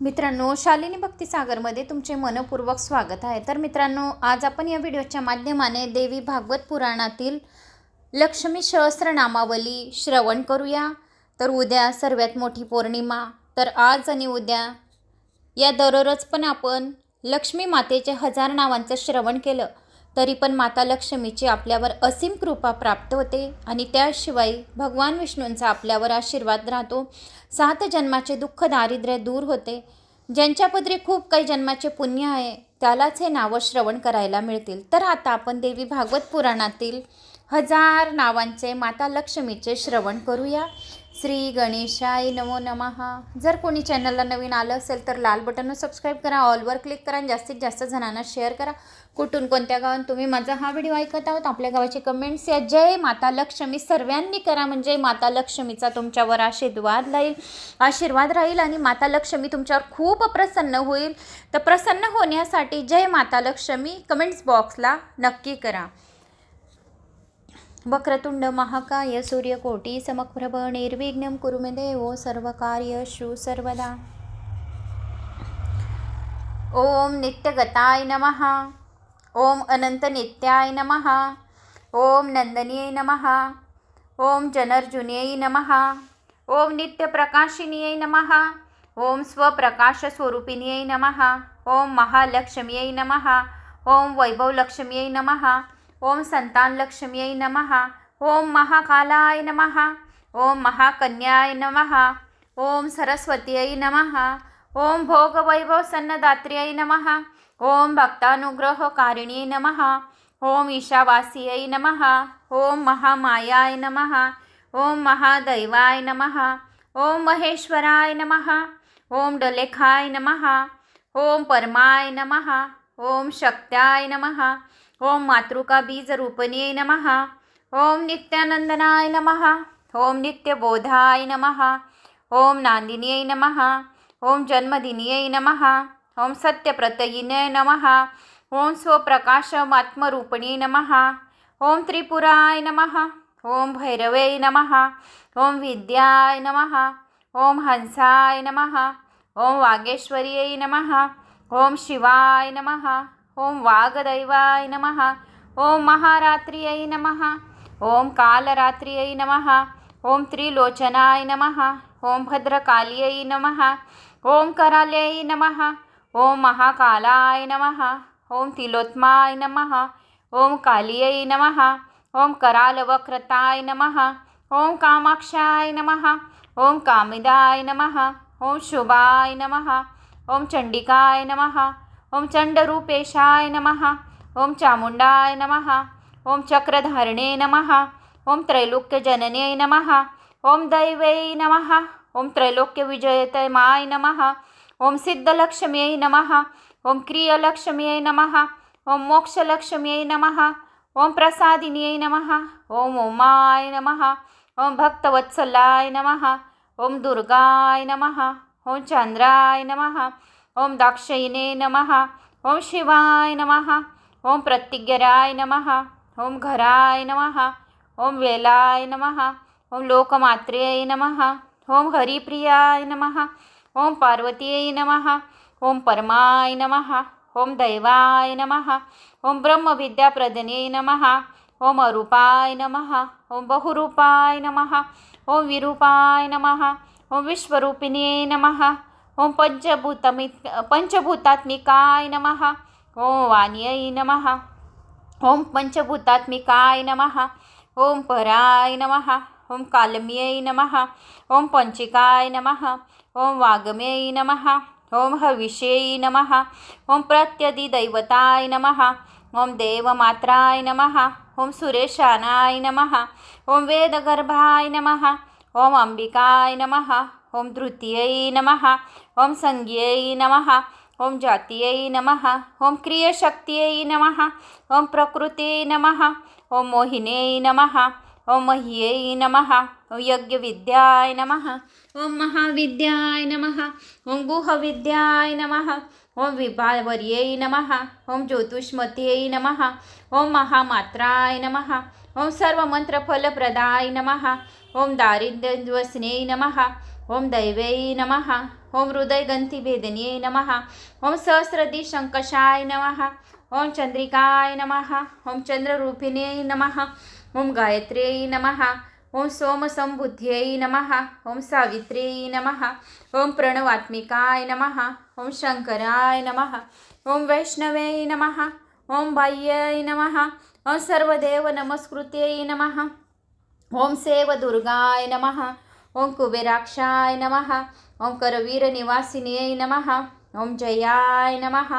मित्रांनो, शालिनी भक्तिसागरमध्ये तुमचे मनपूर्वक स्वागत आहे। तर मित्रांनो, आज आपण या व्हिडिओच्या माध्यमाने देवी भागवत पुराणातील लक्ष्मी सहस्रनामावली श्रवण करूया। तर उद्या सर्वात मोठी पौर्णिमा, तर आज आणि उद्या या दररोज पण आपण लक्ष्मी मातेचे 1000 नावांचं श्रवण केलं तरी पण माता लक्ष्मीची आपल्यावर असीम कृपा प्राप्त होते आणि त्याशिवाय भगवान विष्णूंचा आपल्यावर आशीर्वाद राहतो। 7 जन्माचे दुःख दारिद्र्य दूर होते। ज्यांच्या पदरी खूप काही जन्माचे पुण्य आहे त्यालाच हे नावं श्रवण करायला मिळतील। तर आता आपण देवी भागवत पुराणातील 1000 नावांचे माता लक्ष्मीचे श्रवण करूया। श्री गणेशाय नमो नमः। जर कोणी चॅनलला नवीन आलं असेल तर लाल बटनवर सबस्क्राईब करा, ऑलवर क्लिक करा आणि जास्तीत जास्त जणांना शेअर करा। कुठून कोणत्या गावात तुम्ही माझा हा व्हिडिओ ऐकत आहोत आपल्या गावाचे कमेंट्स या जय माता लक्ष्मी सर्वांनी करा, म्हणजे माता लक्ष्मीचा तुमच्यावर आशीर्वाद राहील आणि माता लक्ष्मी तुमच्यावर खूप प्रसन्न होईल। तर प्रसन्न होण्यासाठी जय माता लक्ष्मी कमेंट्स बॉक्सला नक्की करा। वक्रतुंड महाकाय सूर्यकोटी समप्रभ निर्विघ्नं कुरु मे देवो सर्वकार्येषु सर्वदा। ओम नित्यगताय नमः। ओम अनंत नित्याय नमः। ओम नंदनीय नमः। ओम जनर्जुन्यै नमः। ओम नित्यप्रकाशिन्यै नमः। ओम स्वप्रकाश स्वरूपिण्यै नमः। ओम महालक्ष्म्यै नमः। ओम वैभवलक्ष्म्यै नमः। ओम संतान लक्ष्म्यै नमः। ओम महाकालाय नमः। ओम महाकन्याय नमः। ओम सरस्वत्यै नमः। ओम भोगवैभव सन्नदात्र्यै नमः। ओम भक्तानुग्रहकारिण्यै नमः। ओम ईशावास्यै नमः। ओम महामायाय नमः। ओम महादैवाय नमः। ओम महेश्वराय नमः। ओम डलेखाय नमः। ओम परमाय नमः। ओम शक्त्याय नमः। ओम मातृका बीज रूपिण्यै नमः। ओम नित्यानंदनाय नमः। ओम नित्यबोधाय नमः। ओम नांदिन्यै नमः। ओम जन्मदिन्यै नमः। ओम सत्यप्रतयिने नमः। ओम स्वप्रकाशमात्मरूपिणी नमः। ओम त्रिपुराय नमः। ओम भैरवे नमः। ओम विद्याय नमः। ओम हंसाय नमः। ओम वागेश्वर्यै नमः। ओम शिवाय नमः। ओम वागदैवाय नमः। ओम महारात्र्यै नमः। ओम कालरात्र्यै नमः। ओम त्रिलोचनाय नमः। ओम भद्रकाल्यै नमः। ओम कराल्यै नमः। ओम महाकालाय नमः। ओम तिलोत्माय नमः। ओम काल्यै नमः। ओम करालवक्रताय नमः। ओम कामाक्षाय नमः। ओम कामिदाय नमः। ओम शुभाय नमः। ओम चंडिकाय नमः। ओम चंडरूपेशाय नमः। ओम चामुंडाय नमः। ओम चक्रधारिणे नमः। ओम त्रैलोक्यजनन्यै नमः। ओम दैवै नमः। ओम त्रैलोक्यविजयतमाय नमः। ओम सिद्धलक्ष्म्यै नमः। ओम क्रियलक्ष्म्यै नमः। ओम मोक्षलक्ष्म्यै नमः। ओम प्रसादिन्यै नमः। ओम उमाय नमः। ओम भक्तवत्सलाय नमः। ओम दुर्गाय नमः। ओम चंद्राय नमः। ओम दाक्षयिने नमः। ओम शिवाय नमः। ओम प्रतिज्ञराय नमः। ओम घराय नमः। ओम वेलाय नमः। ओम लोकमात्र्यै नमः। ओम हरिप्रियाय नमः। ओम पार्वत्यै नमः। ओम परमाय नमः। ओम दैवाय नमः। ओम ब्रह्मविद्याप्रदने नमः। ओम अरूपाय नमः। ओम बहुरूपाय नमः। ओम विरूपाय नमः। ओम विश्वरूपिणे नमः। ओम पंचभूतात्मिकाय नमः। ओम वाण्यै नमः। ओम पंचभूतात्मिकाय नमः। ओम पराय नमः। ओम कालम्यै नमः। ओम पंचिकाय नमः। ओम वागम्यै नमः। ओम हविष्यै नमः। ओम प्रत्यधिदैवताय नमः। ओम देवमात्राय नमः। ओम सुरेशानाय नमः। ओम वेदगर्भाय नमः। ओम अंबिकाय नमः। ओम धृत्यै नमः। ओम संज्ञै नमः। ओम जात्यै नमः। ओम क्रियशक्त्यै नमः। ओम प्रकृत्यै नमः। ओम मोहिन्यै नमः। ओम मह्यै नमः। ओम यज्ञविद्याय नमः। ओम महाविद्याय नमः। ओम गुहविद्याय नमः। ओम विभावर्यै नमः। ओम ज्योतिष्मत्यै नमः। ओम महामात्राय नमः। ओम सर्वमंत्रफलप्रदाय नमः। ओम दारिद्र्यद्वसने नमः। ओम दैवै नमः। ओम हृदयग्रंथिभेदिन्यै नमः। ओम सहस्रदिशंकषाय नमः। ओम चंद्रिकाय नमः। ओम चंद्ररूपिण्यै नमः। ओम गायत्र्यै नमः। ओम सोमसंबुद्ध्यै नमः। ओम सावित्र्यै नमः। ओम प्रणवात्मिकाय नमः। ओम शंकराय नमः। ओम वैष्णवे नमः। ओम बाह्यै नमः। ओम सर्वदेव नमस्कृत्यै नमः। ओम सेवदुर्गाय नमः। ओम कुबेराक्षाय नमः। ओम करवीरनिवासिन्यै नमः। ओम जयाय नमः।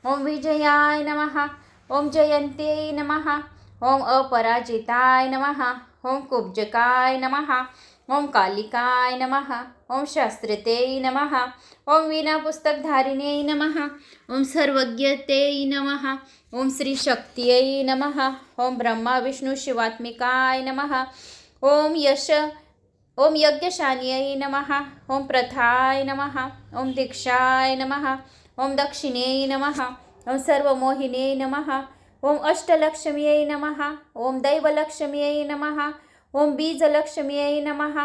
ओम विजयाय नमः। ओम जयन्त्यै नमः। ओम अपराजिताय नमः। ओम कुब्जकाय नमः। ओम कालिकाय नमः। ओम शास्त्रत्यै नमः। ओम वीणापुस्तकधारिण्यै नमः। ओम सर्वज्ञत्यै नमः। ओम श्रीशक्त्यै नमः। ओम ब्रह्मा विष्णु शिवात्मिकाय नमः। ओम यज्ञशान्यै नमः। ओम प्रथाय नमः। ओम दीक्षाय नमः। ओम दक्षिण्यै नमः। ओम सर्वमोहिन्यै नमः। ओम अष्टलक्ष्म्यै नमः। ओम दैवलक्ष्म्यै नमः। ओम बीजलक्ष्म्यै नमः।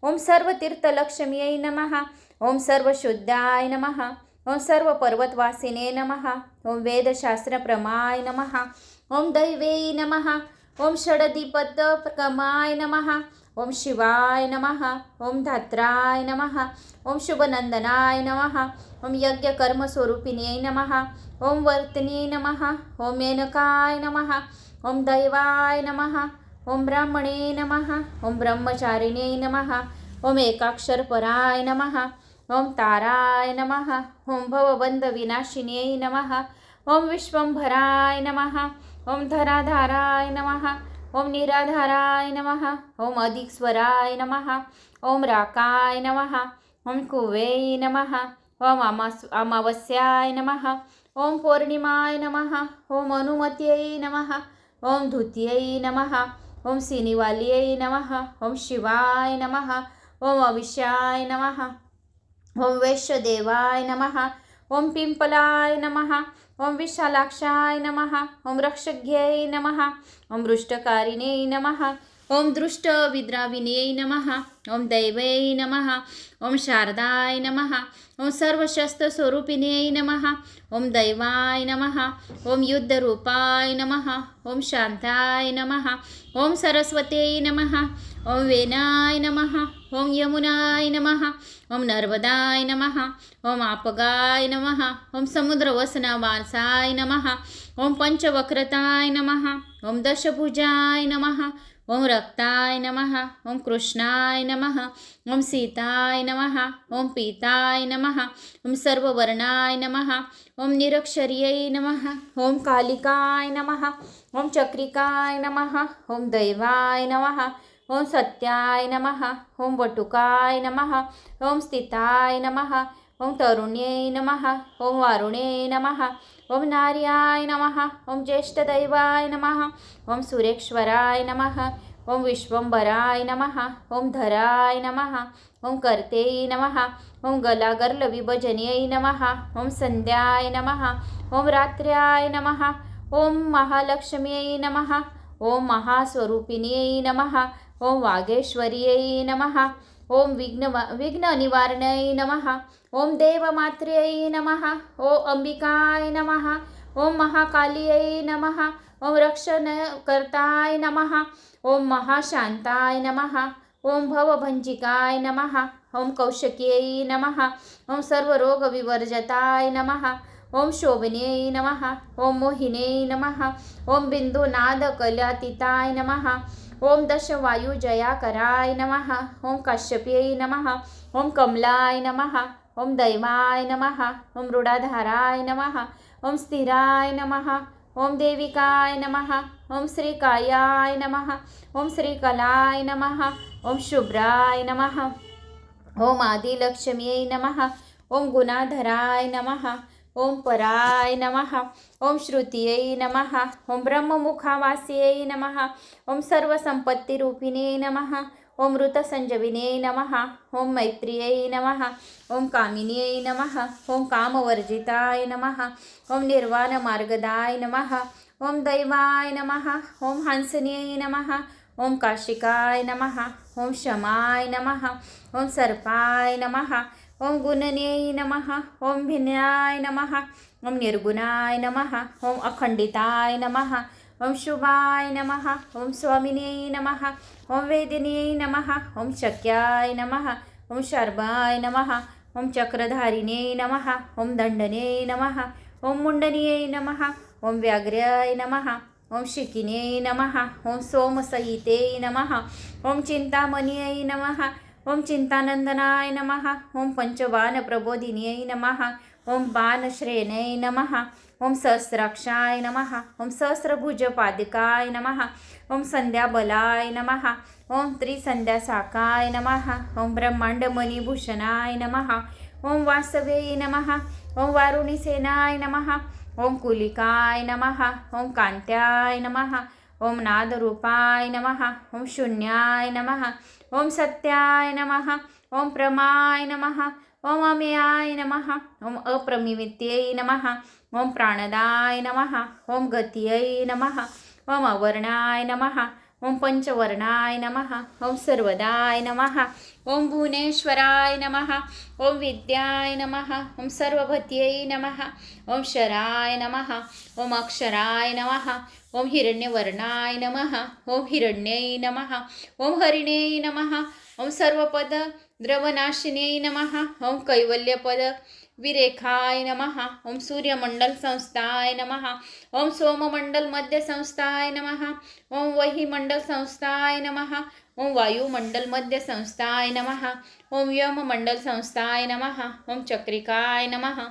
ओम सर्वतीर्थलक्ष्म्यै नमः। ओम सर्वशुद्धाय नमः। ओम सर्वपर्वतवासिने नमः। ओम वेदशास्त्रप्रमाय नमः। ओम दैवे नमः। ओम षडधिपतप्रमाय नमः। ओम शिवाय नमः। ओम धात्राय नमः। ओम शुभनंदनाय नमः। ओम यज्ञकर्मस्वरूपिण्यै नमः। ओम वर्तन्यै नमः। ओम मेनकाय नमः। ओम दैवाय नमः। ओम ब्राह्मणे नमः। ओम ब्रह्मचारिण्यै नमः। ओम एकाक्षरपराय नमः। ओम ताराय नमः। ओम भवबन्धविनाशिन्यै नमः। ओम विश्वंभराय नमः। ओम धराधाराय नमः। ओम निराधाराय नमः। ओम अधिस्वराय नमः। ओम राकाय नमः। ओम कुवे नमः। ओम अमावस्याय नमः। ओम पौर्णिमाय नमः। ओम अनुमत्यै नमः। ओम धुत्यै नमः। ओम सिनिवाल्यै नमः। ओम शिवाय नमः। ओम अविष्याय नमः। ओम वैश्यदेवाय नमः। ओम पिंपलाय नमः। ओम विशालाक्षाय नमः। ओम रक्षज्ञै नमः। ओम दृष्टकारिण्यै नमः। ओम दृष्टविद्राविण्यै नमः। ओम दैवै नमः। ओम शारदाय नमः। ओम सर्वशस्त्रस्वरूपिण्यै नमः। ओम दैवाय नमः। ओम युद्धरूपाय नमः। ओम शांताय नमः। ओम सरस्वत्यै नमः। ओम वेनाय नमः। ओम यमुनाय नमः। ओम नर्मदाय नमः। ओम आपगाय नमः। ओम समुद्रवसनवासाय नमः। ओम पंचवक्रताय नमः। ओम दशभुजाय नमः। ओम रक्ताय नमः। ओम कृष्णाय नमः। ओम सीताय नमः। ओम पीताय नमः। ओम सर्ववर्णाय नमः। ओम निरक्षर्यै नमः। ओम कालिकाय नमः। ओम चक्रिकाय नमः। ओम दैवाय नमः। ओम सत्याय नमः। ओम वटुकाय नमः। ओम स्थिताय नमः। ओम तरुण्यै नमः। ओम वारुणे नमः। ओम नार्याय नमः। ओम ज्येष्ठदैवाय नमः। ओम सुरेश्वराय नमः। ओम विश्वंभराय नमः। ओम धराय नमः। ओम कर्ते नमः। ओम गलागर्लविभजन्यै नमः। ओम संध्याय नमः। ओम रात्र्याय नमः। ओम महालक्ष्म्यै नमः। ओम महास्वरूपिण्यै नमः। ओम वागेश्वर्यै नमः। ओम विघ्ननिवारण्यै नमः। ओम देवमात्र्यै नमः। ओम अंबिकाय नमः। ओम महाकाल्यै नमः। ओम रक्षणकर्ताय नमः। ओम महाशांताय नमः। ओम भवभंजिकाय नमः। ओम कौशक्यै नमः। ओम सर्वरोगविवर्जताय नमः। ओम शोभन्यै नमः। ओम मोहिन्यै नमः। ओम बिंदुनादकलातीताय नमः। ओम दशवायुजयाकराय नमः। ओम काश्यप्यै नमः। ओम कमलाय नमः। ओम दैवाय नमः। ओम रुडाधाराय नमः। ओम स्थिराय नमः। ओम देविकाय नमः। ओम श्रीकायाय नमः। ओम श्रीकलाय नमः। ओम शुभ्राय नमः। ओम आदिलक्ष्म्यै नमः। ओम गुणाधराय नमः। ओम पराय नमः। ओम श्रुत्यै नमः। ओम ब्रह्ममुखावास्यै नमः। ओम सर्वसंपत्तिरूपिणे नमः। ओम ऋतसंजीविन्यै नमः। ओम मैत्र्यै नमः। ओम कामिन्यै नमः। ओम कामवर्जिताय नमः। ओम निर्वाणमार्गदाय नमः। ओम दैवाय नमः। ओम हंसन्यै नमः। ओम काशिकाय नमः। ओम शमाय नमः। ओम सर्पाय नमः। ओम गुणन्यै नमः। ओम भिन्नाय नमः। ओम निर्गुणाय नमः। ओम अखंडिताय नमः। ओम शुभाय नमः। ओम स्वामिन्यै नमः। ओम वेदिन्यै नमः। ओम शक्याय नमः। ओम शर्वाय नमः। ओम चक्रधारिण्यै नमः। ओम दंडन्यै नमः। ओम मुंडन्यै नमः। ओम व्याघ्राय नमः। ओम शिखिन्यै नमः। ओम सोमसहिते नमः। ओम चिंतामण्यै नमः। ओम चिंतानंदनाय नमः। ओम पंचबाण प्रबोधिन्यै नमः। ओम बाणश्रेण्यै नमः। ओम सहस्राक्षाय नमः। ओम सहस्रभुजपादिकाय नमः। ओम संध्याबलाय नमः। ओम त्रिसंध्यासाकाय नमः। ओम ब्रह्मांडमणिभूषणाय नमः। ओम वासवे नमः। ओम वारुणीसेनाय नमः। ओम कुलिकाय नमः। ओम कांत्याय नमः। ओम नादरूपाय नमः। ओम शून्याय नमः। ओम सत्याय नमः। ओम प्रमाय नमः। ओम अमेयाय नमः। ओम अप्रमिमित्यै नमः। ओम प्राणदाय नमः। ओम गत्यै नमः। ओम अवर्णाय नमः। ओम पंचवर्णाय नमः। ओम सर्वदाय नमः। ओम भुवनेश्वराय नमः। ओम विद्याय नमः। ओम सर्वभत्यै नमः। ओम शराय नमः। ओम अक्षराय नमः। ओम हिरण्यवर्णाय नमः। ओम हिरण्यै नमः। ओम हरिणे नमः। ओम सर्वपद द्रवनाशिन्यै नमः। ओम कैवल्यपद विरेखाय नमः। ओम सूर्यमंडल संस्थाय नमः। ओम सोममंडल मध्य संस्थाय नमः। ओम वहीमंडल संस्थाय नमः। ओम वायुमंडल मध्य संस्थाय नमः। ओम यममंडल संस्थाय नमः। ओम चक्रिकाय नमः।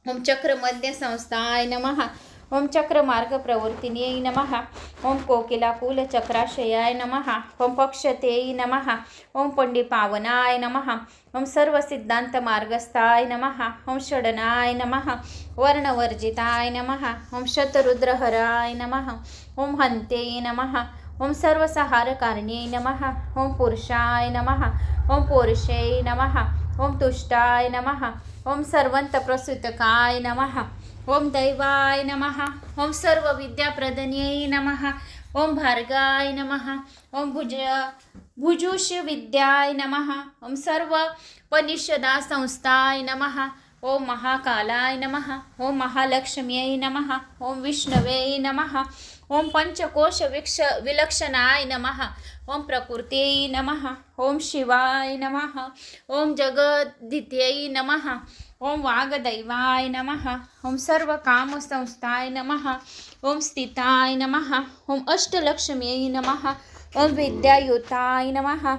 ओम चक्र मध्य संस्थाय नमः। ओम चक्रमार्ग प्रवर्तिन्यै नमः। ओम कोकिलाकुल चक्राशयाय नमः। ओम पक्षते नमः। ओम पंडिपावनाय नमः। ओम सर्वसिद्धांत मार्गस्थाय नमः। ओम षडनाय नमः। वर्णवर्जिताय नमः। ओम शतरुद्रहराय नमः। ओम हन्ते नमः। ओम सर्वसहारकारिण्यै नमः। ओम पुरुषाय नमः। ओम पौरुषे नमः। ओम तुष्टाय नमः। ओम सर्वंतप्रसूतकाय नमः। ओम दैवाय नमः। ओम सर्वविद्याप्रदन्यै नमः। ओम भार्गाय नमः। ओम भुजुष विद्याय नमः। ओम सर्वपनिषदा संस्थाय नमः। ओम महाकालाय नमः। ओम महालक्ष्म्यै नमः। ओम विष्णवे नमः। ओम पंचकोश विलक्षणाय नमः। ओम प्रकृत्यै नमः। ओम शिवाय नमः। ओम जगदित्यै नमः। ओम वागदैवाय नमः। ओम सर्वकामसंस्थाय नमः। ओम स्थिताय नमः। ओम अष्टलक्ष्म्यै नमः। ओम विद्यायुताय नमः।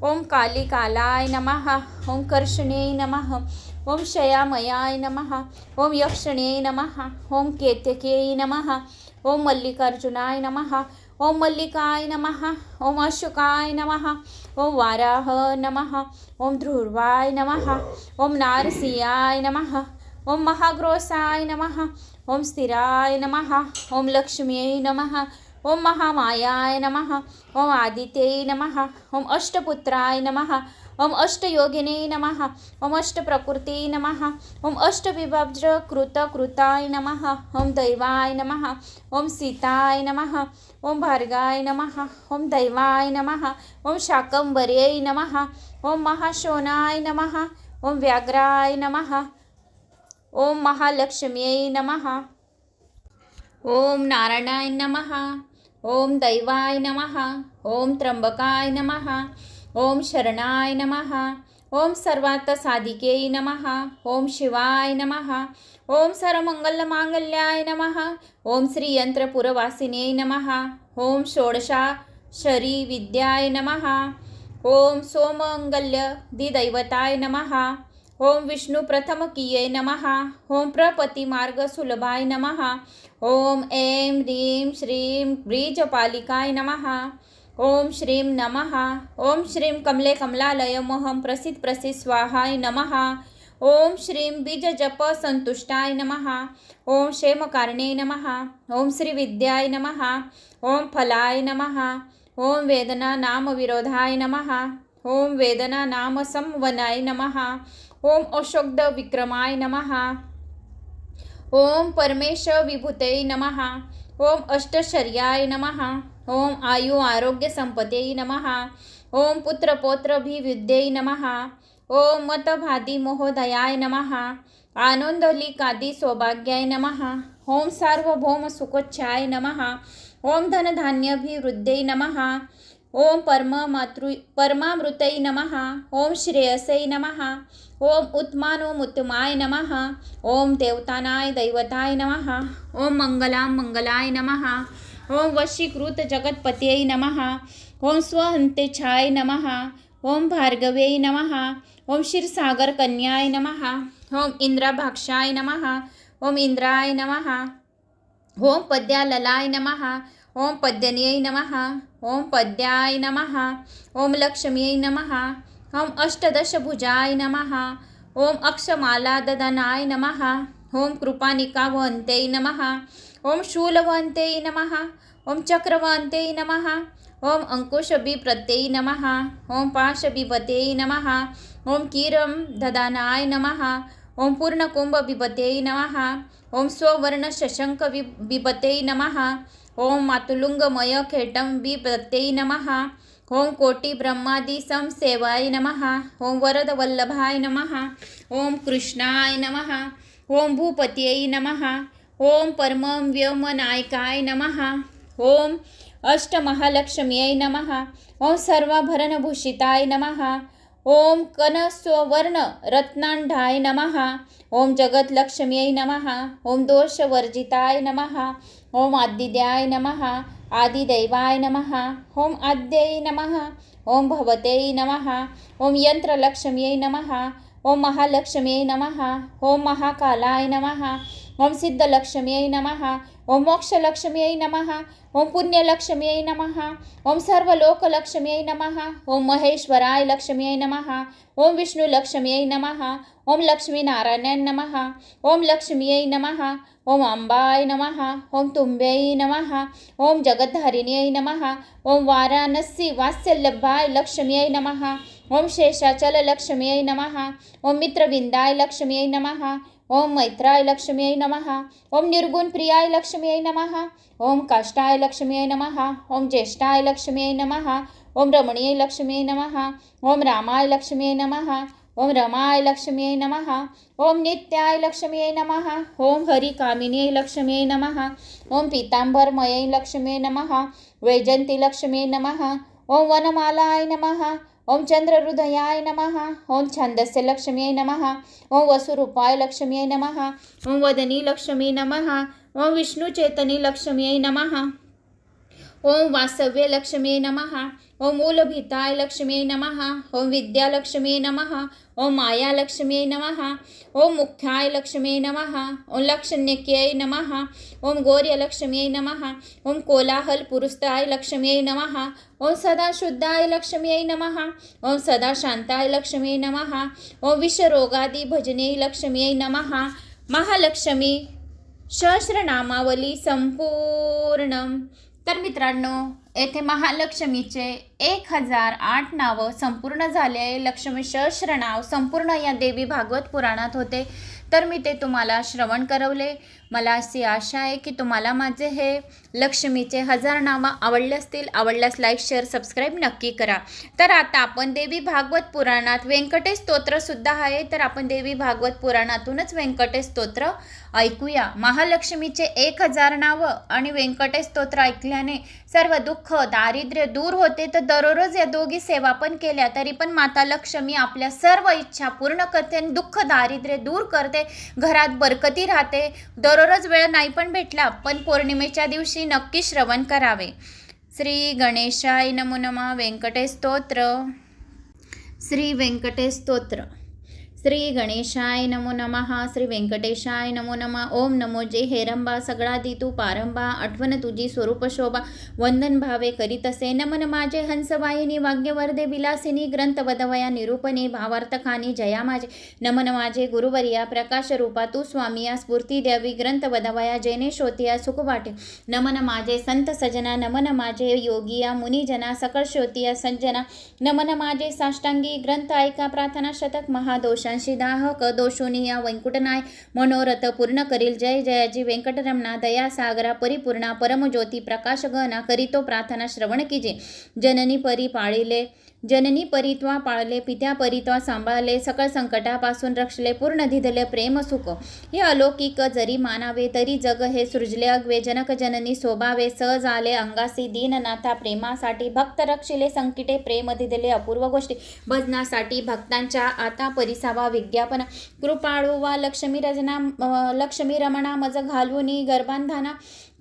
ओम कालिकालाय नमः। ओम कर्षणे नमः। ओम शयामयाय नमः। ओम यक्षिण्यै नमः। ओम केतक्यै नमः। ओम मल्लिकार्जुनाय नमः। ओम मल्लिकाय नमः। ओम अशोकाय नमः। ओम वाराह नमः। ओम ध्रुवाय नमः। ओम नारसिंहाय नमः। ओम महाग्रोसाय नमः। ओम स्थिराय नमः। ओम लक्ष्म्यै नमः। ओम महामायाय नमः। ओम आदित्यै नमः। ओम अष्टपुत्राय नमः। ओम अष्टयोगिने नमः। ओम अष्टप्रकृते नमः। ओम अष्टविभज्रकृतकृताय नमः। ओम दैवाय नमः। ओम सीताय नमः। ओम भार्गाय नमः। ओम दैवाय नमः। ओम शाकंभर्यै नमः। ओम महाशोनाय नमः। ओम व्याघ्राय नमः। ओम महालक्ष्म्यै नमः। ओम नारायणाय नमः। ओम दैवाय नमः। ओम त्र्यंबकाय नमः। ओम शरणाय नमः। ओम सर्वार्थसाधिके नमः। ओम शिवाय नमः। ओम सर्वमंगलमांगल्याय नमः। ओम श्रीयंत्रपुरवासिने नमः। ओम षोडशाक्षरी विद्याय नमः। ओम सोमंगल्यधिदैवताय नमः। ओम विष्णुप्रथमकीये नमः। ओम प्रपतिमार्गसुलभाय नमः। ओम ऐं ह्रीं श्रीं ब्रीजपालिकाय नमः। ओम श्रीं नमः। ओम श्रीं कमले कमलालयमोहं प्रसीद स्वाहाय नमः। ओम श्रीं बीजजप संतुष्टाय नमः। ओम क्षेमकारणे नमः। ओम श्रीविद्याय नमः। ओम फलाय नमः। ओम वेदना नाम विरोधाय नमः। ओम वेदना नाम संवनाय नमः। ओम अशोक्द विक्रमाय नमः। ओम परमेश विभूते नमः। ओम अष्टशर्याय नमः। ओम आयु आरोग्य संपदे नमः। ओम पुत्रपौत्रभिवृद्धये नमः। ओम मतभादी महोदयाय नमः। आनंदलिकादि सौभाग्याय नमः। ओम सार्वभौम सुकोच्चाय नमः। ओम धनधान्याभिवृद्धये नमः। ओम परमामृतये नमः। ओम श्रेयसे नमः। ओम उत्तमाय नमः। ओम देवतानाय दैवताय नमः। ओम मंगलाय नमः। ओम वशीकृत जगत्पतये नमः। ओम स्वहंतेच्छाय नमः। ओम भार्गव्यै नमः। ओम क्षीरसागर कन्याय नमः। ओम इंद्राभाक्षाय नमः। ओम इंद्राय नमः। ओम पद्याललाय नमः। ओम पद्यन्यै नमः। ओम पद्याय नमः। ओम लक्ष्म्यै नमः। ओम अष्टदशभुजाय नमः। ओम अक्षमालादनाय नमः। ओम कृपानिकावहन्त्यै नमः। ओम शूलवहन्त्यै नमः। ओम चक्रवहन्त्यै नमः। ओम अंकुशबिप्रत्यै नमः। ओम पाशबिभत्यै नमः। ओम कीरं ददानाय नमः। ओम पूर्णकुंभबिभत्यै नमः। ओम स्ववर्णशशङ्कबिभत्यै नमः। ओम मातुलुङ्गमयखेटं बिभत्यै नमः। ओम कोटिब्रह्मादिसंसेवाय नमः। ओम वरदवल्लभाय नमः। ओम कृष्णाय नमः। ओम भूपत्यै नमः। ओम परमव्योमनायकाय नमः। ओम अष्टमहालक्ष्म्यै नमः। ओम सर्वाभरणभूषिताय नमः। ओम कनस्वर्ण रत्नांढाय नमः। ओम जगतलक्ष्म्यै नमः। ओम दोषवर्जिताय नमः। ओम आदिद्याय नमः। आदिदैवाय नमः। ओम आद्यै नमः। ओम भवत्यै नमः। ओम यंत्रलक्ष्म्यै नमः। ओम महालक्ष्म्यै नमः। ओम महाकालाय नमः। ओम सिद्धलक्ष्म्यै नमः। ओम मोक्षलक्ष्म्यै नमः। ओम पुण्यलक्ष्म्यै नमः। ओम सर्वलोकलक्ष्म्यै नमः। ओम महेश्वराय लक्ष्म्यै नमः। ओम विष्णुलक्ष्म्यै नमः। ओम लक्ष्मीनारायणाय नमः। ओम लक्ष्म्यै नमः। ओम अंबाय नमः। ओम तुम्ब्यै नमः। ओम जगद्धारिण्यै नमः। ओम वाराणसी वात्सल्यभाय लक्ष्म्यै नमः। ओम शेषाचललक्ष्म्यै नमः। ओम मित्रविंदाय लक्ष्म्यै नमः। ओम मैत्राय लक्ष्म्यै नमः। ओम निर्गुणप्रियाय लक्ष्म्यै नमः। ओम काष्ठाय लक्ष्म्यै नमः। ओम ज्येष्ठाय लक्ष्म्यै नमः। ओम रमणीय लक्ष्म्यै नमः। ओम रामाय लक्ष्म्यै नमः। ओम रमाय लक्ष्म्यै नमः। ओम नित्याय लक्ष्म्यै नमः। ओम हरिकामिन्यै लक्ष्म्यै नमः। ओम पीतांबरमयै लक्ष्म्यै नमः। वैजयन्ती लक्ष्म्यै नमः। ओम वनमालाय नमः। ओम चंद्रहृदयाय नमः। ओम छन्दस्य लक्ष्म्यै नमः। ओम वसुरूपाय लक्ष्म्यै नमः। ओम वदनी लक्ष्मी नमः। ओम विष्णुचेतनी लक्ष्म्यै नमः। ओम वासव्य लक्ष्म्यै नमः। ओम मूलभीताय लक्ष्म्यै नमः। ओम विद्यालक्ष्म्यै नमः। ओम माया लक्ष्म्यै नमः। ओम मुख्याय लक्ष्म्यै नमः। ओम लक्षण्यक्यै नमः। ओम गौर्यलक्ष्म्यै नमः। ओम कोलाहल पुरुषाय लक्ष्म्यै नमः। ओम सदाशुद्धाय लक्ष्म्यै नमः। ओम सदा शांताय लक्ष्म्यै नमः। ओम विषरोगादि भजने लक्ष्म्यै नमः। महालक्ष्मी सहस्रनामावली संपूर्ण। तर मित्रांनो, येथे महालक्ष्मीचे 1008 नावं संपूर्ण झाले. लक्ष्मी सहस्रनाव संपूर्ण या देवी भागवत पुराणात होते. तर मी ते तुम्हाला श्रवण करवले. मला अशी आशा आहे की तुम्हाला माझे हे लक्ष्मीचे 1000 नावं आवडले असतील. आवडल्यास लाईक शेअर सबस्क्राईब नक्की करा. तर आता आपण देवी भागवत पुराणात व्यंकटेश स्तोत्र सुद्धा आहे. तर आपण देवी भागवत पुराणातूनच व्यंकटेश स्तोत्र ऐकूया. महालक्ष्मीचे 1000 नावं आणि व्यंकटेश स्तोत्र ऐकल्याने सर्व दुःख दारिद्र्य दूर होते. तर दररोज या दोघी सेवा पण केल्या तरी पण माता लक्ष्मी आपल्या सर्व इच्छा पूर्ण करते आणि दुःख दारिद्र्य दूर करते. घरात बरकती राहते. दररोज वेळ नाही पण भेटला पण पौर्णिमेच्या दिवशी नक्की श्रवण करावे. श्री गणेशाय नमो नमः. व्यंकटेश स्तोत्र. श्री व्यंकटेश स्तोत्र. श्री गणेशाय नमो नमः. श्री व्यंकटेशाय नमो नमः. ओम नमो जे हेरंबा सगळादी तू पारंबा. आठवण तुझी स्वरूप शोभा वंदन भावे करीतसे. नमन माझे हंसवाहिनी वाग्यवर्धे विलासिनी ग्रंथ वदवया निरूपणे भावार्थखानी जया माझे. नमन माझे गुरुवर्या प्रकाश रूपा तू स्वामी या स्फूर्ती द्यावी ग्रंथ वदवया जेने शोतिया सुख वाटे. नमन माझे संत सजना. नमन माझे योगिया मुनिजना सकळ शोतिया सज्जना. नमन माझे साष्टांगी ग्रंथ ऐका प्रार्थना शतक महादोष दाहक दोषोनिया वैकुंठनाय मनोरथ पूर्ण करील. जय जयाजी व्यंकटरमणा दया सागरा परिपूर्णा परमज्योती प्रकाश गणा करीतो प्रार्थना श्रवण कीजे. जननी परी पाळिले जननी परित्वा पाळले, पित्या परित्वा सांभाळले, सकळ संकटापासून रक्षले, पूर्ण दिधले प्रेम सुख. हे अलौकिक जरी मानावे, तरी जग हे सृजले अगवे. जनक जननी शोभावे, सहज आले अंगासी, दीननाथा प्रेमासाठी. भक्त रक्षिले संकटे, प्रेम दिधले अपूर्व गोष्टी. भजनासाठी भक्तांच्या आता परिसावा विज्ञापन. कृपाळू वा लक्ष्मी रमणा, मज घालूनी गर्भांधाना.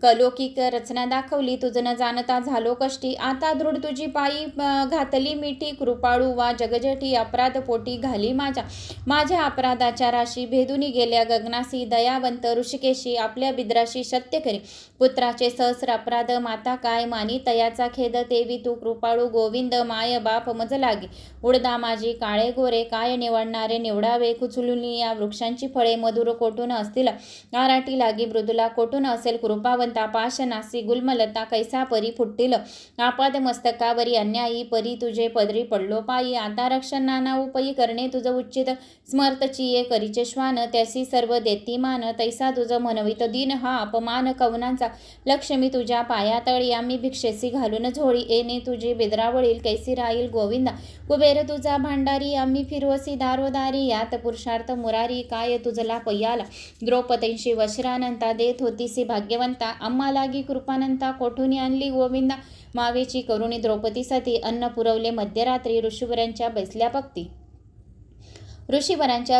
अलौकिक रचना दाखवली, तुझ न जाणता झालो कष्टी. आता दृढ तुझी पायी घातली मिठी. कृपाळू वा जगजठी, अपराध पोटी घाली माझ्या अपराधाच्या राशी. भेदुनी गेल्या गगनासी, दयावंत ऋषिकेशी. आपल्या बिद्राशी सत्य करी, पुत्राचे सहस्र अपराध. माता काय मानी तयाचा खेद, तेवी तू कृपाळू गोविंद. माय बाप मज लागे, उडदा माझी काळे गोरे. काय निवडणारे निवडावे, कुचलून या वृक्षांची फळे. मधुर कोटून असतील आराटी लागी, मृदुला कोटून असेल कृपावंता. पाशनासी गुलमलता, कैसा परी फुटतील आपाद मस्तकावरी. अन्यायी परी तुझे पदरी पडलो पायी. आता रक्षण नाना उपयी करणे तुझ उच्चित. स्मर्तची ये करीचे श्वान, त्यासी सर्व देती मान. तैसा तुझ म्हणवित दीन हा अपमान कवनांचा. लक्ष्मी तुझ्या पायातळी, आम्ही भिक्षेसी घालून झोळी. येणे तुझी बिद्रावळील, कैसी राहील गोविंदा. कुबेर तुझा भांडारी, आम्ही फिरवसी दारोदारी. यात पुरुषार्थ मुरारी, काय तुझला पय्याला. द्रौपदींशी वश्रानंता, देत होतीसी भाग्यवंता. आम्हा लागी कृपानंता, कोठून आणली गोविंदा. मावेची करुणी द्रौपदीसाठी, अन्न पुरवले मध्यरात्री. ऋषीवरांच्या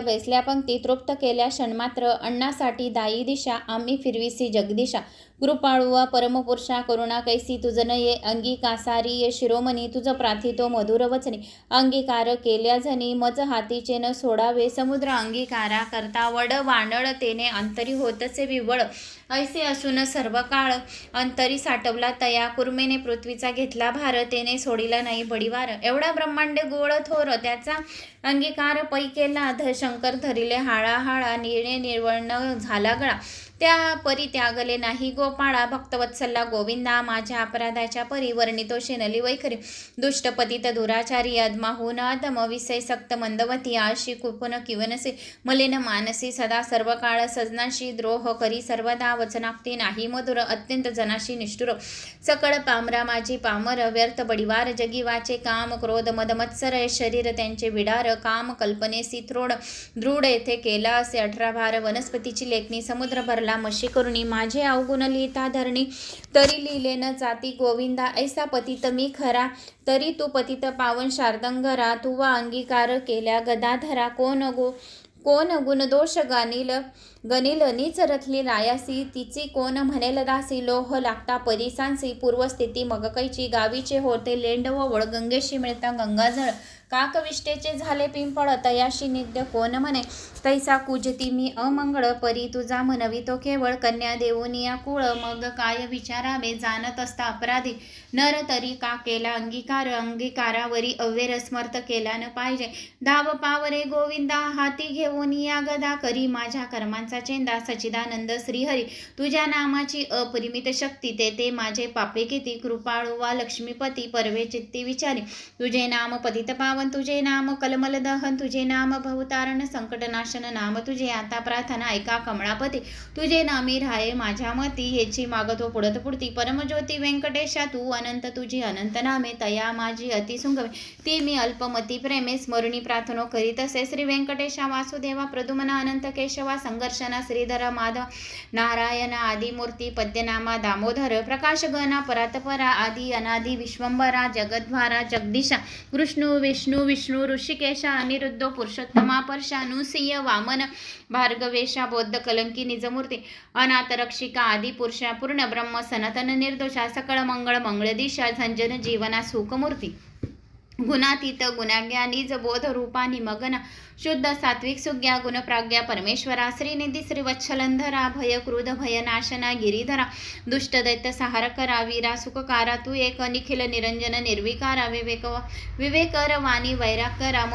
बैसल्या पंक्ती तृप्त केल्या क्षणमात्र. अण्णासाठी दायी दिशा, आम्ही फिरविसी जगदिशा. कृपाळुवा परमपुरुषा, करुणा कैसी तुझन ये. अंगीकासारी ये शिरोमणी, तुझ प्राथितो मधुर वचनी. अंगीकार केल्या जनी, मज हातीचे न सोडावे. समुद्र अंगीकारा करता, वड वानळ तेने अंतरी होतसे विवळ. ऐसे असून सर्व काळ अंतरी साठवला तया. कुर्मेने पृथ्वीचा घेतला भार, तेने सोडिला नाही बडिवार. एवढा ब्रह्मांड गोळ थोर, त्याचा अंगीकार पै केला. शंकर धरिले हाळा निळे निर्वर्ण झाला गळा. त्या परी त्यागले नाही गोपाळा. भक्तवत्सला गोविंदा, माझ्या अपराधाच्या परी. वर्णितो शेनली वैखरी, दुष्ट पतित दुराचारी. अदमाहून अदम विषय सक्त मंदवती. आळशी कुपन किवनसे, मलिन मानसी. सदा सर्व काळ सजनाशी द्रोह करी सर्वदा. वचनाक्ती नाही मधुर, अत्यंत जनाशी निष्ठुर. सकळ पामरा माझी पामर, व्यर्थ बडिवार. जगीवाचे काम क्रोध मद मत्सर. शरीर त्यांचे विडार, काम कल्पनेसी थ्रोड. दृढ येथे केला असे 18 भार. वनस्पतीची लेखणी, समुद्र भरला मशी करुणी. माझे अवगुण लिहिता धरणी, तरी लिहिले न जाती गोविंदा. ऐसा पतित मी खरा, तरी तू पतित पावन शार्दंगरा. तुवा अंगीकार केल्या गदाधरा. कोण गुण दोष गनिल नीच रथली रायासी. तिची कोण म्हणेल दासी. लोह लागता परिसांसी, पूर्वस्थिती मग कैची. गावीचे होते लेंड व वळ, गंगेशी मिळता गंगाजळ. काकविष्टेचे झाले पिंपळ, तयाशी नित्य कोण म्हणे. तैसा कुजती मी अमंगळ, परी तुझा म्हणवितो केवळ. कन्या देऊनिया कुळ, मग काय विचारावे. जाणत असता अपराधी नर, तरी का केला अंगीकार. अंगीकारावरी अव्यर स्मर्त केला न पाहिजे. धाव पावरे गोविंदा, हाती घेऊन या गदा. करी माझ्या कर्मांचा चेंदा. सच्चिदानंद श्रीहरी, तुझ्या नामाची अपरिमित शक्ती. ते माझे पापे किती. कृपाळू वा लक्ष्मीपती, परवे चित्ती विचारी. तुझे नाम पतित पावन, तुझे नाम कलमल दहन. तुझे नाम भवतारण संकटनाशन. नाम तुझे आता प्रार्थना ऐका कमळापती. तुझे नामी राहे माझ्या मती. हेची मागतो पुढत पुढती. परमज्योती व्यंकटेशा, तू अनंत तुझी अनंत नामे. तया माझी अति सुंगमे, ती मी अल्पमती प्रेमे. स्मरणी प्रार्थनो करीत असे. श्री व्यंकटेशा वासुदेवा, प्रद्युम्न अनंत केशवा. संघर्षणा श्रीधर माधव नारायण. आदिमूर्ती पद्यनामा दामोदर. प्रकाश गणा परात्परा. आदि अनादि विश्वंभरा. जगद्वारा जगदीशा. विष्णू ऋषिकेशा. अनिरुद्ध पुरुषोत्तमा परशा. नृसिंह वामन भार्गवेशा. बौद्ध कलंकी निजमूर्ती. अनाथ रक्षिका. आदिपुरुषा. पूर्ण ब्रह्म सनातन निर्दोषा. सकळ मंगळ मंगळदिशा. संजन जीवना सुखमूर्ती. गुणातीत गुणाज्ञा. निज बोध रूपा निमगना. शुद्ध सात्विक सुज्ञा. गुणप्राज्ञा परमेश्वरा. श्रीनिधी श्रीवत्सलंधरा. भय क्रोध भयनाशना. गिरीधरा. दुष्ट दैत्य सहारकरा. वीरा सुखकारा. तू एक निखिल निरंजन निर्विकारा. विवेकर वाणी वैराकरा.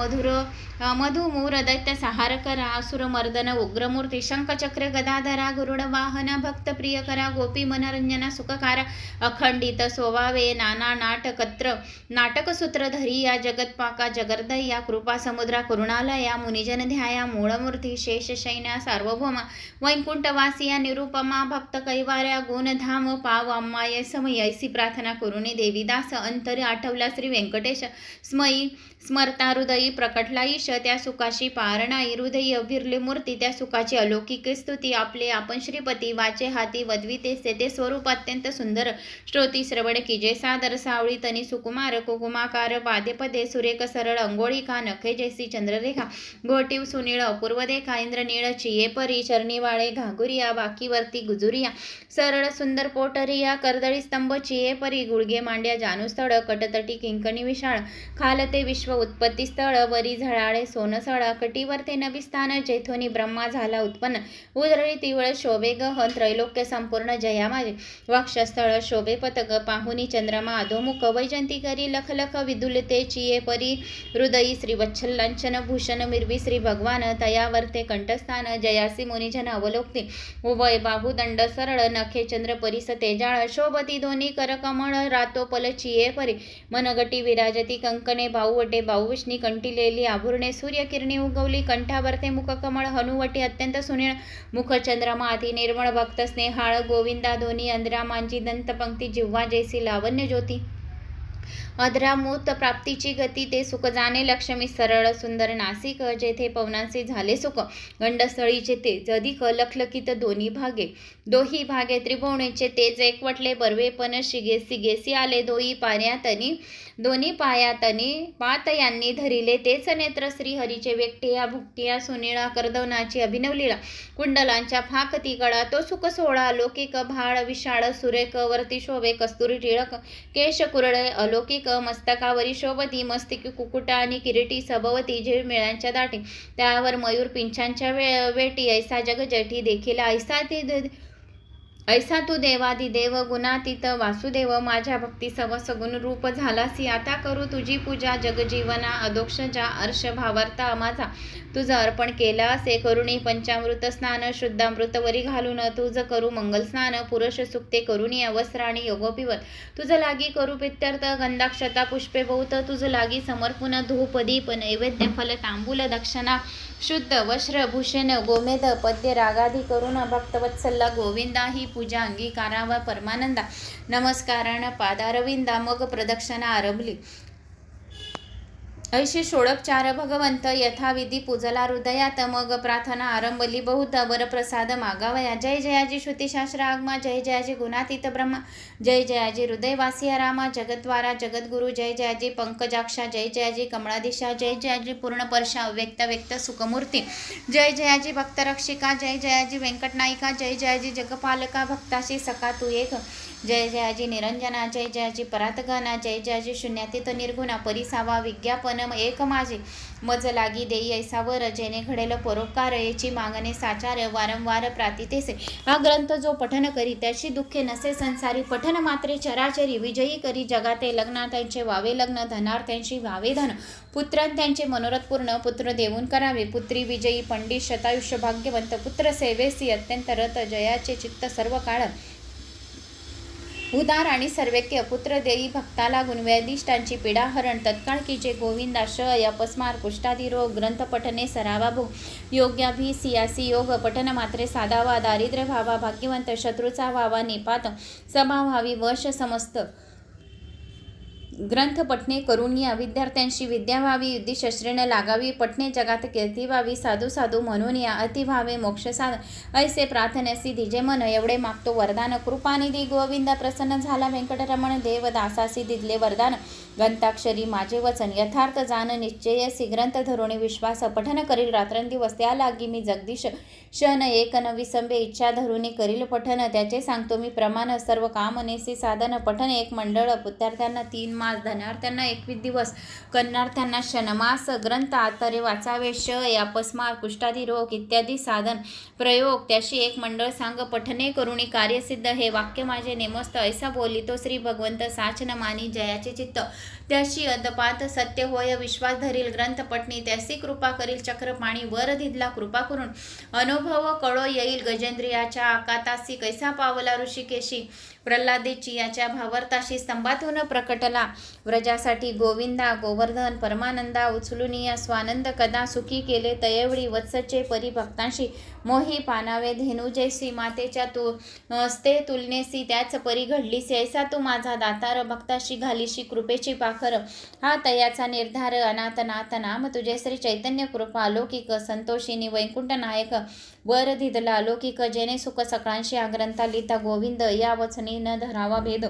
मधुमूर दैत्य सहारकरा. असुर मर्दन उग्रमूर्ती. शंखचक्र गदाधरा. गरुड वाहन भक्त प्रियकरा. गोपी मनरंजना सुखकारा. अखंडित स्वभावे नाना नाटकत्र. नाटक सूत्रधरी या जगत्पाका जगर्दया कृपा समुद्रा करुणालया मुनिजन ध्याया मूळमूर्ती शेषशयना सार्वभौमा वैकुंठवासिया निरुपमा भक्त कैवार्या गुणधाम पाव अम्माय समयैसी प्रार्थना करुणी देवीदास अंतरी आठवला श्री व्यंकटेश स्मयी स्मरता हृदयी प्रकटला ईश त्या सुखाशी पारणाई हृदयी अभिरली मूर्ती त्या सुखाची अलौकिक स्तुती आपले आपण श्रीपती वाचे हाती वदविते ते स्वरूप अत्यंत सुंदर श्रोती श्रवण कीजे सादर सावळी तनी सुकुमार कुकुमाकार पादे सुरेख सरळ अंगोळिका नखे जैसी चंद्ररेखा घोटीव सुनीळ अपूर्व देखा इंद्रनीळ चिये परी चरणीवाळे घागुरिया बाकीवरती गुजुरिया सरळ सुंदर पोटरिया कर्दळी स्तंभ चिये परी गुडगे मांड्या जानुस्थळ कटतटी किंकणी विशाळ खालते विश्व उत्पत्ती स्थळ वरी झळाळे सोनसळ कटीवरते नभिस्थान जैथोनी ब्रह्मा झाला उत्पन्न उधळी तिवळ शोभे गहन त्रैलोक्य संपूर्ण जया माझे वक्षस्थळ शोभे पतक पाहुनी चंद्रमा अधोमुख वैजंती करी लख लख विदुलते चिये परी हृदयी श्रीवत्सल लांछन भूषण मिरवी श्री भगवान तयावर्ते कंठस्थान जयासी मुनिजन अवलोकते उभय बाहुदंड सरळ नखे चंद्र परिस तेजाळ शोभती दोन्ही करकमळ रातोपल चिये परी मनगटी विराजती कंकणे बाहुवटे बाहुविष्णी कंटिलेली आभूर्णे सूर्यकिरणी उगवली कंठावरते मुखकमळ हनुवटी अत्यंत सुनीळ मुख चंद्रमा अति निर्मळ भक्त स्नेहाळ गोविंदा दोन्ही अंद्रामांची दंतपंक्ती जिव्हा जैसी लावण्य ज्योती अधरामूत प्राप्तीची गती ते सुख जाणे लक्ष्मी सरळ सुंदर नासिक जेथे पवनांचे झाले सुख गंडस्थळीचे तेज अधिक लखलखित दोही भागे त्रिभुवनेचे तेज एकवटले बर्वे पण सिगेसी आले दोन्ही पायातनी पात यांनी धरिले तेच नेत्र श्रीहरीचे वेगटिया भुकटिया सुनीळा कर्दवनाची अभिनवलीला कुंडलांच्या फाकती कडा तो सुख सोहळा लौकिक भाळ विशाळ सुरेख वरती शोभे कस्तुरी टिळक केश कुरळे अलौकिक मस्तकावरी शोभती मस्तिकी कुकुटा आणि किरीटी सभवती झिळमिळांच्या दाटी त्यावर मयूर पिंछांच्या वेटी ऐसा जगजठी देखील ऐसा तू देवादिदेव गुणातीत वासुदेव माझ्या भक्ती सगुण रूप झालासी आता करू तुझी पूजा जगजीवना अदोक्ष जा अर्श भावार्था माझा तुझं अर्पण केला असे करुणी पंचामृत स्नान शुद्धामृत वरी घालून तुझं करू मंगल स्नान पुरुष सुक्ते करुणी अवस्त्राणी योगोपिवत तुझं लागी करू पित्यर्थ गंधाक्षता पुष्पे बहुत तुझं लागी समर्पण धूप दीप नैवेद्य फल तांबूल दक्षिणा शुद्ध वस्त्र भूषण गोमेद पद्य रागाधी करून भक्तवत्सल्ला गोविंदा ही पूजा अंगीकारावा परमानंदा नमस्कारण पादारविंदा मग प्रदक्षिणा आरंभली ऐशी षोडोपचार भगवंत यथाविधी पूजला हृदयात मग प्रार्थना आरंभली बहुत वरप्रसाद मागावया जय जयाजी श्रुतिशास्त्र आगमा जय जयाजी गुणातीत ब्रह्मा जय जयाजी हृदयवासिया रामा जगद्वारा जगद्गुरु जय जयाजी पंकजाक्षा जय जयाजी कमळादिशा जय जयाजी पूर्णपर्शा व्यक्त सुखमूर्ती जय जयाजी भक्तरक्षिका जय जयाजी व्यंकटनायिका जय जयाजी जगपालका भक्ताशी सखा तू एक जय जयाजी निरंजना जय जयाजी परातगना जय जयाजी शून्यातीत निर्गुणा परिसावा विज्ञापन एक माझे मज लागी देई ऐसावर जेणे घडेल परोपकार याची मागणे साचार वारंवार प्रातितेसे हा ग्रंथ जो पठन करी त्याची दुःखे नसे संसारी पठन मात्रे चराचरी विजयी करी जगाते लग्ना त्यांचे वावे लग्न धनार्थ्यांची व्हावे धन पुत्रां त्यांचे मनोरथ पूर्ण पुत्र देऊन करावे पुत्री विजयी पंडित शतायुष्य भाग्यवंत पुत्र सेवेसी अत्यंत रत जयाचे चित्त सर्व काळ उदार आणि सर्वैक्य पुत्र देई भक्ताला गुणव्यादिष्टांची पीडाहरण तत्काळ कीजे गोविंदा शय अपस्मार कुष्ठादी रोग ग्रंथ पठने सरावा भोग योग्याभिसियासी योग पठन मात्रे साधावा दारिद्र्य व्हावा भाग्यवंत शत्रूचा व्हावा निपात समाभावी वश समस्त ग्रंथ पठणे करुणिया विद्यार्थ्यांशी विद्या व्हावी युद्धिशस्त्रेने लागावी पठणे जगात कीर्ती व्हावी साधू साधू म्हणून या अति व्हावे मोक्ष साध ऐसे प्रार्थनेसी दिजे मन एवढे मागतो वरदान कृपानिधी गोविंद प्रसन्न झाला व्यंकटरमण देव दासासी दिदले वरदान ग्रंथाक्षरी माझे वचन यथार्थ जाण निश्चयसी ग्रंथ धरुणी विश्वास पठन करील रात्रंदिवस त्या लागी मी जगदीश शन एक न विसंबे इच्छा धरुणी करील पठन त्याचे सांगतो मी प्रमाण सर्व कामनेसी साधन पठन एक मंडळ पुत्रार्थ्यांना 3 मास धनार्थ्यांना 21 दिवस कन्नार्थ्यांना शनमास ग्रंथ आतरे वाचावे शय अपस्मार कुष्ठादी रोग इत्यादी साधन प्रयोग त्याशी एक मंडळ सांग पठने करुणी कार्यसिद्ध हे वाक्य माझे नेमस्त ऐसा बोलितो श्री भगवंत साचन मानी जयाचे चित्त त्याशी अदपात सत्य होय विश्वास धरील ग्रंथ पठणी त्यासी कृपा करील चक्र पाणी वर धिदला कृपा करून अनुभव कळो येईल गजेंद्रियाच्या आकातासी कैसा पावला ऋषिकेशी प्रल्हादेची याच्या भावर्ताशी स्तंभातून प्रकटला व्रजासाठी गोविंदा गोवर्धन परमानंदा उचलून या स्वानंद कदा सुखी केले तयवळी वत्सचे परिभक्तांशी मोही पानावे धेनू जैसी मातेच्या तू स्ते तुलनेसी त्याच परी घडलीसी ऐसा तू माझा दातार भक्ताशी घालीशी कृपेची पाखर हा तयाचा निर्धार अनाथनाथ नाम तुझे श्री चैतन्य कृपा अलौकिक संतोषिनी वैकुंठ नायक वर धिदला अलौकिक जेने सुख सकाळशी आग्रंथा लिहिता गोविंद या वचनी न धरावा भेद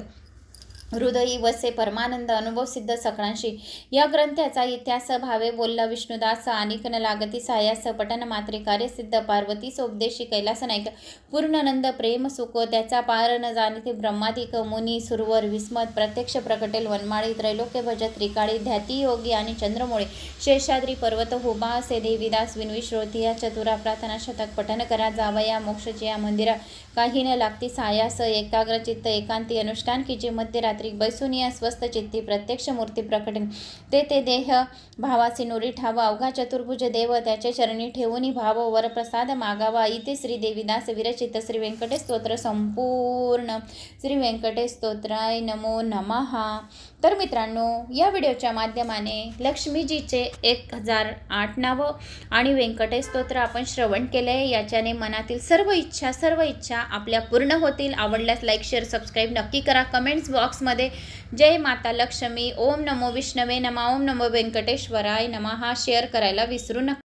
हृदयी वसे परमानंद अनुभव सिद्ध सकाळशी या ग्रंथाचा इतिहास भावे बोलला विष्णुदास अनिकन लागती सायास पठन मात्रे कार्यसिद्ध पार्वतीस उपदेशी कैलास नायक पूर्णानंद प्रेम सुख त्याचा पार न जाणते ब्रह्मादिक मुनी सुरवर विस्मत प्रत्यक्ष प्रकटेल वनमाळी त्रैलोक्य भज त्रिकाळी ध्याती योगी आणि चंद्रमोळे शेषाद्री पर्वत होबा असे देवीदास विनवी श्रोती या चतुरा प्रार्थना शतक पठन करा जावया मोक्षची या मंदिरा काही न लागती सायास एकाग्र चित्त एकांती अनुष्ठान की जे मध्यरात्री बैसून या स्वस्थ चित्ती प्रत्यक्ष मूर्ती प्रकटन ते देह भावासी नुरी ठावा अवघा चतुर्भुज देव त्याचे चरणी ठेवून भाव वरप्रसाद मागावा इथे श्री देवीदास विरचित श्री व्यंकटेश स्तोत्र संपूर्ण श्री व्यंकटेश स्तोत्राय नमो नमः। तर मित्रांनो या व्हिडिओच्या माध्यमाने लक्ष्मीजीचे 1008 नावं आणि व्यंकटेश स्तोत्र आपण श्रवण केले। याच्याने मनातील सर्व इच्छा आपल्या पूर्ण होतील। आवडल्यास लाईक शेअर सबस्क्राईब नक्की करा। कमेंट्स बॉक्समध्ये जय माता लक्ष्मी, ओम नमो विष्णवे नमः, ओम नमो व्यंकटेश्वराय नमः शेअर करायला विसरू नका।